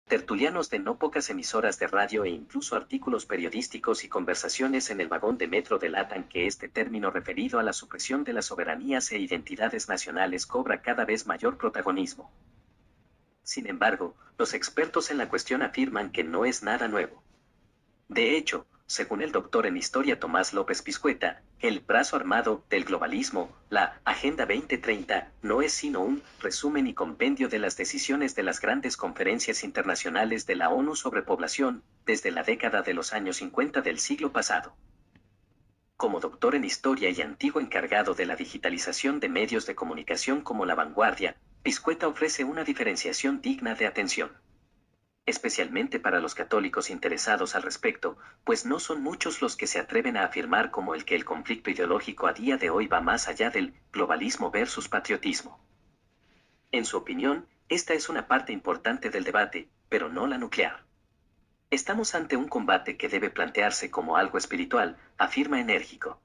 tertulianos de no pocas emisoras de radio e incluso artículos periodísticos y conversaciones en el vagón de metro delatan que este término referido a la supresión de las soberanías e identidades nacionales cobra cada vez mayor protagonismo. Sin embargo, los expertos en la cuestión afirman que no es nada nuevo. De hecho, según el doctor en historia Tomás López Pizcueta, el brazo armado del globalismo, la Agenda 2030, no es sino un resumen y compendio de las decisiones de las grandes conferencias internacionales de la ONU sobre población, desde la década de los años 50 del siglo pasado. Como doctor en historia y antiguo encargado de la digitalización de medios de comunicación como La Vanguardia, Pizcueta ofrece una diferenciación digna de atención. Especialmente para los católicos interesados al respecto, pues no son muchos los que se atreven a afirmar como el que el conflicto ideológico a día de hoy va más allá del globalismo versus patriotismo. En su opinión, esta es una parte importante del debate, pero no la nuclear. Estamos ante un combate que debe plantearse como algo espiritual, afirma enérgico.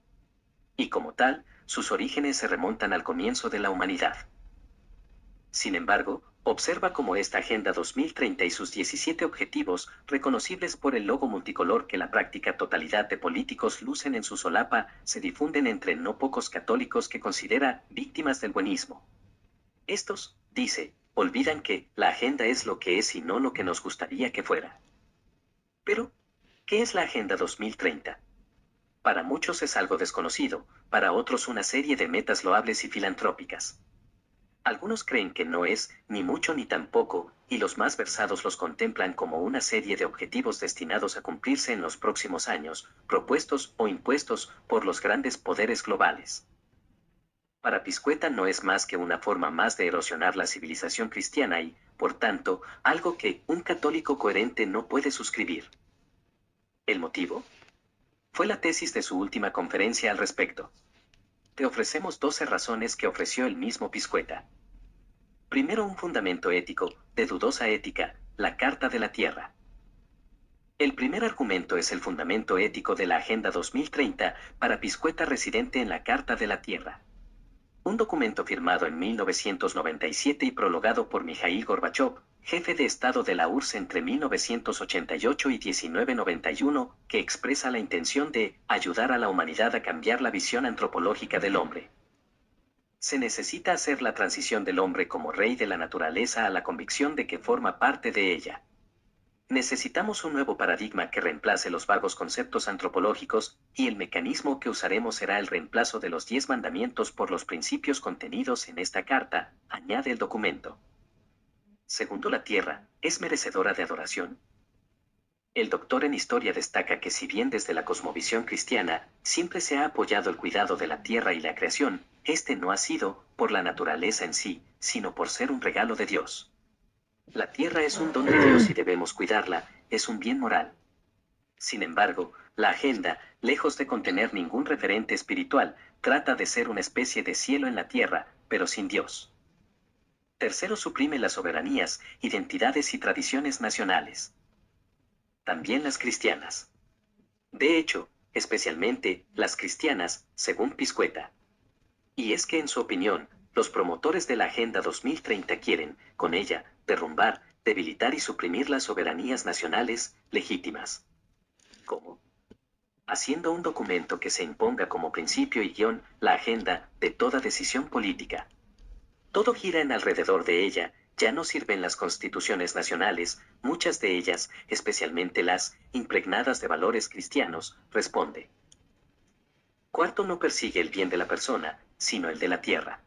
Y como tal, sus orígenes se remontan al comienzo de la humanidad. Sin embargo, observa cómo esta Agenda 2030 y sus 17 objetivos, reconocibles por el logo multicolor que la práctica totalidad de políticos lucen en su solapa, se difunden entre no pocos católicos que considera víctimas del buenismo. Estos, dice, olvidan que la agenda es lo que es y no lo que nos gustaría que fuera. Pero, ¿qué es la Agenda 2030? Para muchos es algo desconocido, para otros una serie de metas loables y filantrópicas. Algunos creen que no es, ni mucho ni tampoco, y los más versados los contemplan como una serie de objetivos destinados a cumplirse en los próximos años, propuestos o impuestos por los grandes poderes globales. Para Pizcueta no es más que una forma más de erosionar la civilización cristiana y, por tanto, algo que un católico coherente no puede suscribir. ¿El motivo? Fue la tesis de su última conferencia al respecto. Te ofrecemos 12 razones que ofreció el mismo Pizcueta. Primero, un fundamento ético, de dudosa ética, la Carta de la Tierra. El primer argumento es el fundamento ético de la Agenda 2030 para Pizcueta residente en la Carta de la Tierra. Un documento firmado en 1997 y prologado por Mikhail Gorbachov, jefe de Estado de la URSS entre 1988 y 1991, que expresa la intención de ayudar a la humanidad a cambiar la visión antropológica del hombre. Se necesita hacer la transición del hombre como rey de la naturaleza a la convicción de que forma parte de ella. Necesitamos un nuevo paradigma que reemplace los vagos conceptos antropológicos, y el mecanismo que usaremos será el reemplazo de los 10 mandamientos por los principios contenidos en esta carta, añade el documento. Segundo, la tierra, ¿es merecedora de adoración? El doctor en historia destaca que si bien desde la cosmovisión cristiana siempre se ha apoyado el cuidado de la tierra y la creación, este no ha sido por la naturaleza en sí, sino por ser un regalo de Dios. La tierra es un don de Dios y debemos cuidarla, es un bien moral. Sin embargo, la agenda, lejos de contener ningún referente espiritual, trata de ser una especie de cielo en la tierra, pero sin Dios. Tercero, suprime las soberanías, identidades y tradiciones nacionales. También las cristianas. De hecho, especialmente las cristianas, según Pizcueta. Y es que en su opinión, los promotores de la Agenda 2030 quieren, con ella, derrumbar, debilitar y suprimir las soberanías nacionales legítimas. ¿Cómo? Haciendo un documento que se imponga como principio y guión, la agenda de toda decisión política. Todo gira en alrededor de ella, ya no sirven las constituciones nacionales, muchas de ellas, especialmente las impregnadas de valores cristianos, responde. Cuarto, no persigue el bien de la persona, sino el de la tierra.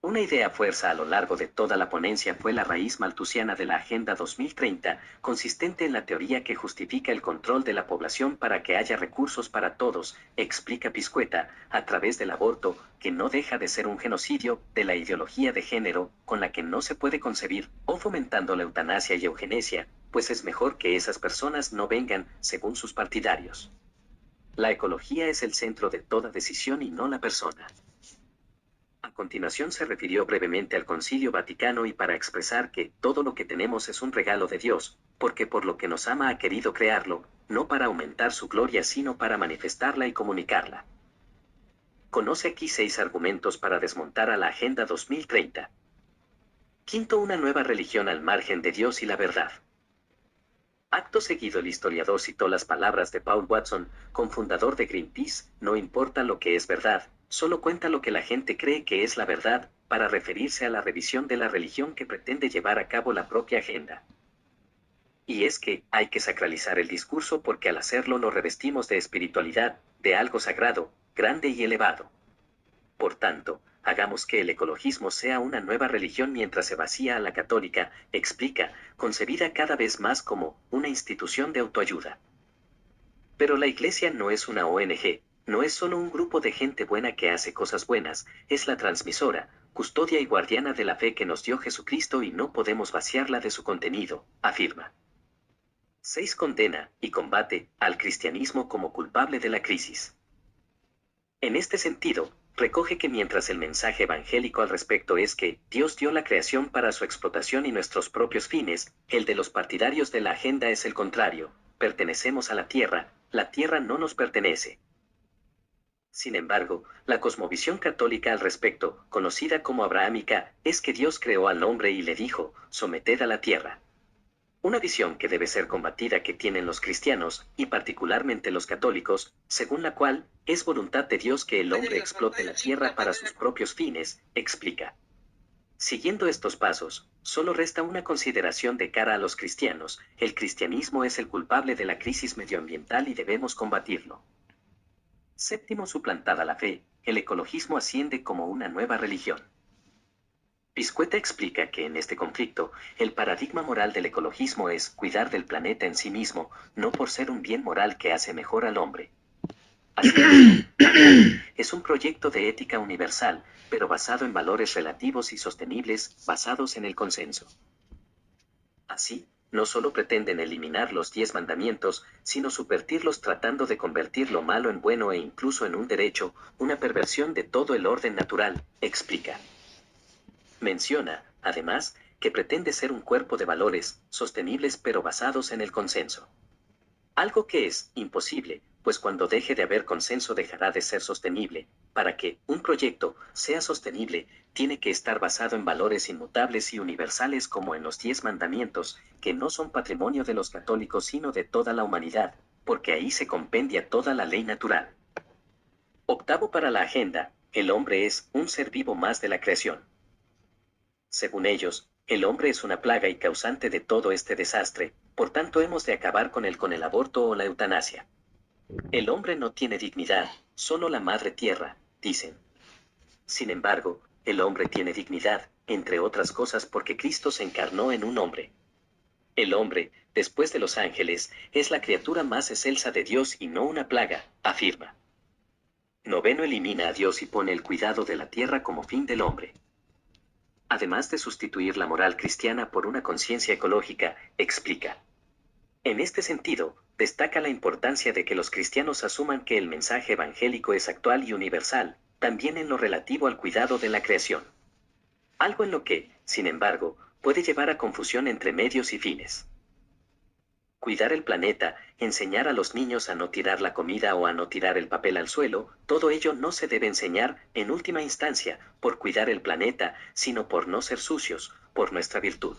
Una idea fuerza a lo largo de toda la ponencia fue la raíz malthusiana de la Agenda 2030, consistente en la teoría que justifica el control de la población para que haya recursos para todos, explica Pizcueta, a través del aborto, que no deja de ser un genocidio, de la ideología de género, con la que no se puede concebir, o fomentando la eutanasia y eugenesia, pues es mejor que esas personas no vengan, según sus partidarios. La ecología es el centro de toda decisión y no la persona. A continuación se refirió brevemente al Concilio Vaticano y para expresar que todo lo que tenemos es un regalo de Dios, porque por lo que nos ama ha querido crearlo, no para aumentar su gloria sino para manifestarla y comunicarla. Conoce aquí 6 argumentos para desmontar a la Agenda 2030. Quinto, una nueva religión al margen de Dios y la verdad. Acto seguido el historiador citó las palabras de Paul Watson, cofundador de Greenpeace: no importa lo que es verdad, solo cuenta lo que la gente cree que es la verdad, para referirse a la revisión de la religión que pretende llevar a cabo la propia agenda. Y es que, hay que sacralizar el discurso porque al hacerlo lo revestimos de espiritualidad, de algo sagrado, grande y elevado. Por tanto, hagamos que el ecologismo sea una nueva religión mientras se vacía a la católica, explica, concebida cada vez más como una institución de autoayuda. Pero la Iglesia no es una ONG, no es solo un grupo de gente buena que hace cosas buenas, es la transmisora, custodia y guardiana de la fe que nos dio Jesucristo y no podemos vaciarla de su contenido, afirma. 6. Condena y combate al cristianismo como culpable de la crisis. En este sentido, recoge que mientras el mensaje evangélico al respecto es que Dios dio la creación para su explotación y nuestros propios fines, el de los partidarios de la agenda es el contrario: pertenecemos a la tierra no nos pertenece. Sin embargo, la cosmovisión católica al respecto, conocida como abrahámica, es que Dios creó al hombre y le dijo: someted a la tierra. Una visión que debe ser combatida que tienen los cristianos, y particularmente los católicos, según la cual es voluntad de Dios que el hombre explote la tierra para sus propios fines, explica. Siguiendo estos pasos, solo resta una consideración de cara a los cristianos: el cristianismo es el culpable de la crisis medioambiental y debemos combatirlo. 7. Suplantada la fe, el ecologismo asciende como una nueva religión. Piscueta explica que en este conflicto, el paradigma moral del ecologismo es cuidar del planeta en sí mismo, no por ser un bien moral que hace mejor al hombre. Asimismo, la fe es un proyecto de ética universal, pero basado en valores relativos y sostenibles, basados en el consenso. Así, no solo pretenden eliminar los 10 mandamientos, sino subvertirlos tratando de convertir lo malo en bueno e incluso en un derecho, una perversión de todo el orden natural, explica. Menciona, además, que pretende ser un cuerpo de valores, sostenibles pero basados en el consenso. Algo que es imposible, pues cuando deje de haber consenso dejará de ser sostenible. Para que un proyecto sea sostenible, tiene que estar basado en valores inmutables y universales como en los 10 mandamientos, que no son patrimonio de los católicos sino de toda la humanidad, porque ahí se compendia toda la ley natural. 8. Para la agenda, el hombre es un ser vivo más de la creación. Según ellos, el hombre es una plaga y causante de todo este desastre, por tanto hemos de acabar con el aborto o la eutanasia. El hombre no tiene dignidad, solo la madre tierra, dicen. Sin embargo, el hombre tiene dignidad, entre otras cosas porque Cristo se encarnó en un hombre. El hombre, después de los ángeles, es la criatura más excelsa de Dios y no una plaga, afirma. 9. Elimina a Dios y pone el cuidado de la tierra como fin del hombre. Además de sustituir la moral cristiana por una conciencia ecológica, explica. En este sentido, destaca la importancia de que los cristianos asuman que el mensaje evangélico es actual y universal, también en lo relativo al cuidado de la creación. Algo en lo que, sin embargo, puede llevar a confusión entre medios y fines. Cuidar el planeta, enseñar a los niños a no tirar la comida o a no tirar el papel al suelo, todo ello no se debe enseñar, en última instancia, por cuidar el planeta, sino por no ser sucios, por nuestra virtud.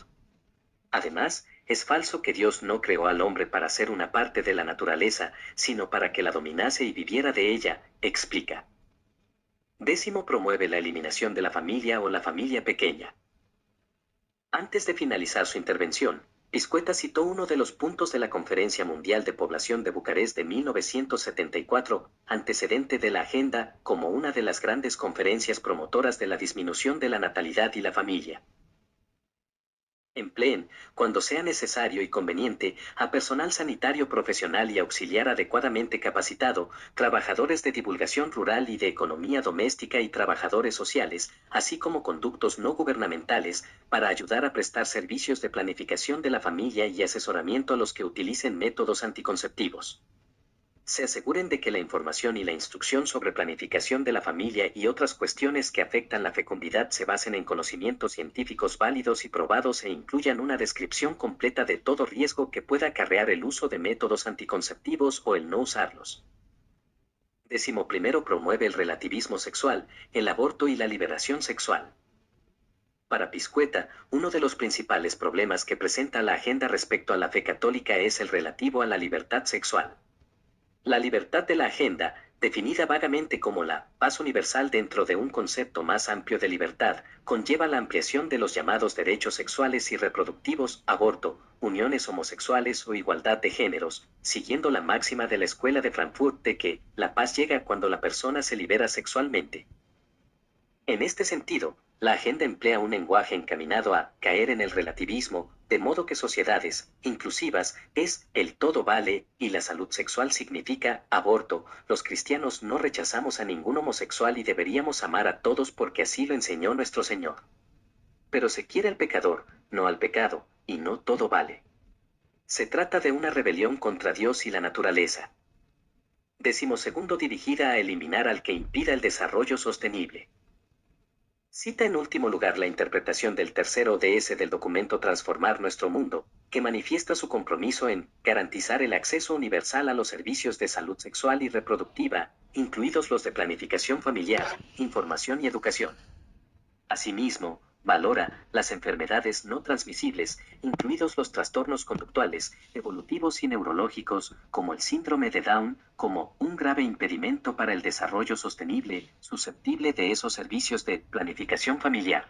Además, es falso que Dios no creó al hombre para ser una parte de la naturaleza, sino para que la dominase y viviera de ella, explica. 10. Promueve la eliminación de la familia o la familia pequeña. Antes de finalizar su intervención, Piscueta citó uno de los puntos de la Conferencia Mundial de Población de Bucarest de 1974, antecedente de la agenda, como una de las grandes conferencias promotoras de la disminución de la natalidad y la familia. Empleen, cuando sea necesario y conveniente, a personal sanitario profesional y auxiliar adecuadamente capacitado, trabajadores de divulgación rural y de economía doméstica y trabajadores sociales, así como conductos no gubernamentales, para ayudar a prestar servicios de planificación de la familia y asesoramiento a los que utilicen métodos anticonceptivos. Se aseguren de que la información y la instrucción sobre planificación de la familia y otras cuestiones que afectan la fecundidad se basen en conocimientos científicos válidos y probados e incluyan una descripción completa de todo riesgo que pueda acarrear el uso de métodos anticonceptivos o el no usarlos. 11. Promueve el relativismo sexual, el aborto y la liberación sexual. Para Pizcueta, uno de los principales problemas que presenta la agenda respecto a la fe católica es el relativo a la libertad sexual. La libertad de la agenda, definida vagamente como la paz universal dentro de un concepto más amplio de libertad, conlleva la ampliación de los llamados derechos sexuales y reproductivos, aborto, uniones homosexuales o igualdad de géneros, siguiendo la máxima de la Escuela de Frankfurt de que la paz llega cuando la persona se libera sexualmente. En este sentido, la agenda emplea un lenguaje encaminado a caer en el relativismo, de modo que sociedades inclusivas es el todo vale y la salud sexual significa aborto. Los cristianos no rechazamos a ningún homosexual y deberíamos amar a todos porque así lo enseñó nuestro Señor. Pero se quiere al pecador, no al pecado, y no todo vale. Se trata de una rebelión contra Dios y la naturaleza. 12, dirigida a eliminar al que impida el desarrollo sostenible. Cita en último lugar la interpretación del tercero ODS del documento Transformar nuestro mundo, que manifiesta su compromiso en garantizar el acceso universal a los servicios de salud sexual y reproductiva, incluidos los de planificación familiar, información y educación. Asimismo, valora las enfermedades no transmisibles, incluidos los trastornos conductuales, evolutivos y neurológicos, como el síndrome de Down, como un grave impedimento para el desarrollo sostenible, susceptible de esos servicios de planificación familiar.